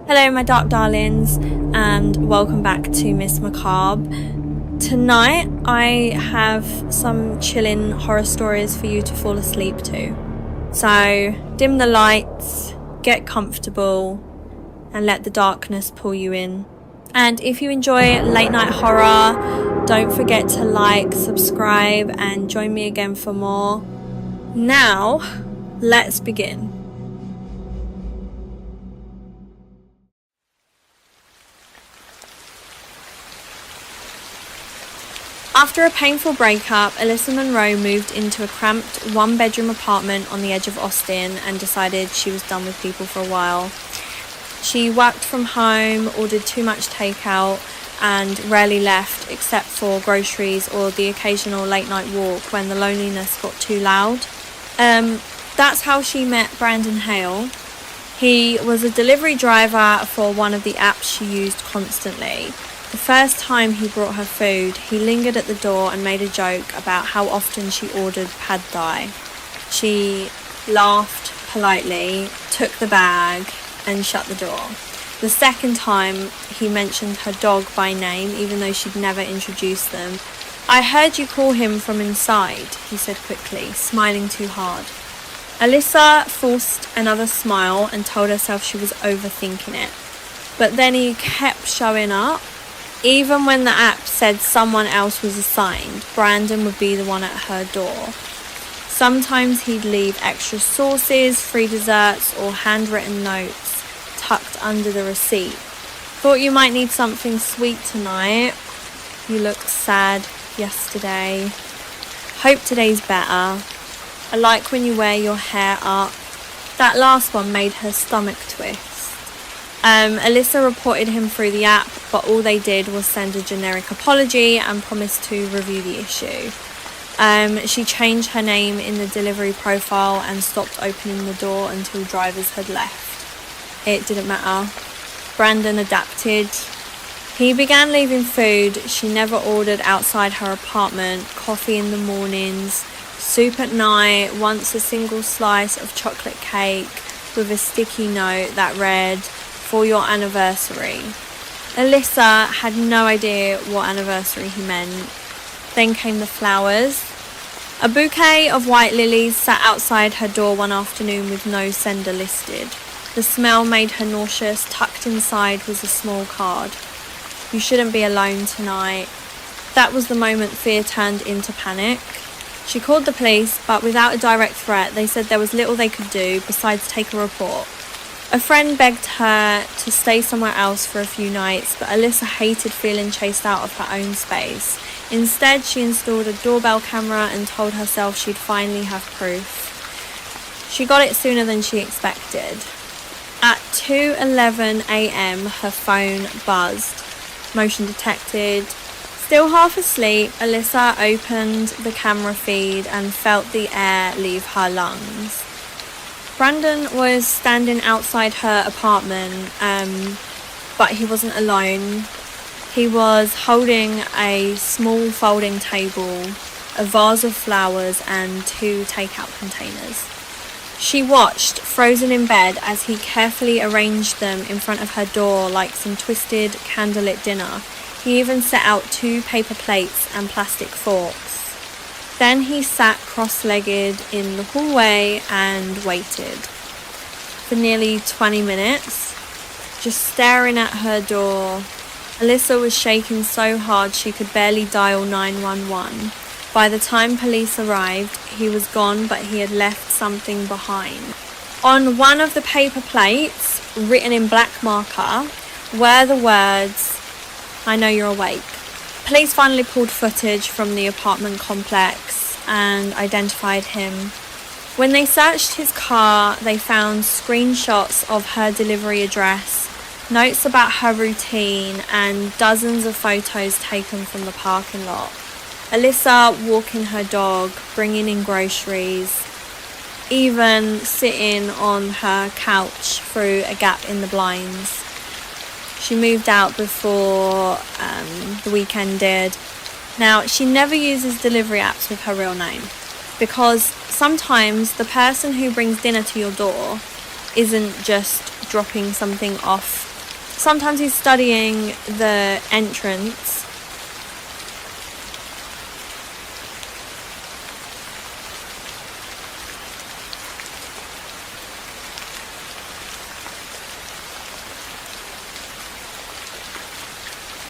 Hello my dark darlings, and welcome back to Miss Macabre. Tonight I have some chilling horror stories for you to fall asleep to. So dim the lights, get comfortable, and let the darkness pull you in. And if you enjoy late night horror, don't forget to like, subscribe, and join me again for more. Now, let's begin. After a painful breakup, Alyssa Monroe moved into a cramped one-bedroom apartment on the edge of Austin and decided she was done with people for a while. She worked from home, ordered too much takeout, and rarely left except for groceries or the occasional late-night walk when the loneliness got too loud. That's how she met Brandon Hale. He was a delivery driver for one of the apps she used constantly. The first time he brought her food, he lingered at the door and made a joke about how often she ordered pad thai. She laughed politely, took the bag, and shut the door. The second time, he mentioned her dog by name, even though she'd never introduced them. "I heard you call him from inside," he said quickly, smiling too hard. Alyssa forced another smile and told herself she was overthinking it. But then he kept showing up. Even when the app said someone else was assigned, Brandon would be the one at her door. Sometimes he'd leave extra sauces, free desserts, or handwritten notes tucked under the receipt. "Thought you might need something sweet tonight. You looked sad yesterday. Hope today's better. I like when you wear your hair up." That last one made her stomach twist. Alyssa reported him through the app, but all they did was send a generic apology and promise to review the issue. She changed her name in the delivery profile and stopped opening the door until drivers had left. It didn't matter. Brandon adapted. He began leaving food she never ordered outside her apartment, coffee in the mornings, soup at night, once a single slice of chocolate cake with a sticky note that read, "For your anniversary." Alyssa had no idea what anniversary he meant. Then came the flowers. A bouquet of white lilies sat outside her door one afternoon with no sender listed. The smell made her nauseous. Tucked inside was a small card. "You shouldn't be alone tonight." That was the moment fear turned into panic. She called the police, but without a direct threat, they said there was little they could do besides take a report. A friend begged her to stay somewhere else for a few nights, but Alyssa hated feeling chased out of her own space. Instead, she installed a doorbell camera and told herself she'd finally have proof. She got it sooner than she expected. At 2:11 a.m, her phone buzzed. Motion detected. Still half asleep, Alyssa opened the camera feed and felt the air leave her lungs. Brandon was standing outside her apartment, but he wasn't alone. He was holding a small folding table, a vase of flowers, and 2 takeout containers. She watched, frozen in bed, as he carefully arranged them in front of her door like some twisted candlelit dinner. He even set out 2 paper plates and plastic forks. Then he sat cross-legged in the hallway and waited. For nearly 20 minutes, just staring at her door. Alyssa was shaking so hard she could barely dial 911. By the time police arrived, he was gone, but he had left something behind. On one of the paper plates, written in black marker, were the words, "I know you're awake." Police finally pulled footage from the apartment complex and identified him. When they searched his car, they found screenshots of her delivery address, notes about her routine, and dozens of photos taken from the parking lot. Alyssa walking her dog, bringing in groceries, even sitting on her couch through a gap in the blinds. She moved out before the weekend did. Now, she never uses delivery apps with her real name because sometimes the person who brings dinner to your door isn't just dropping something off sometimes he's studying the entrance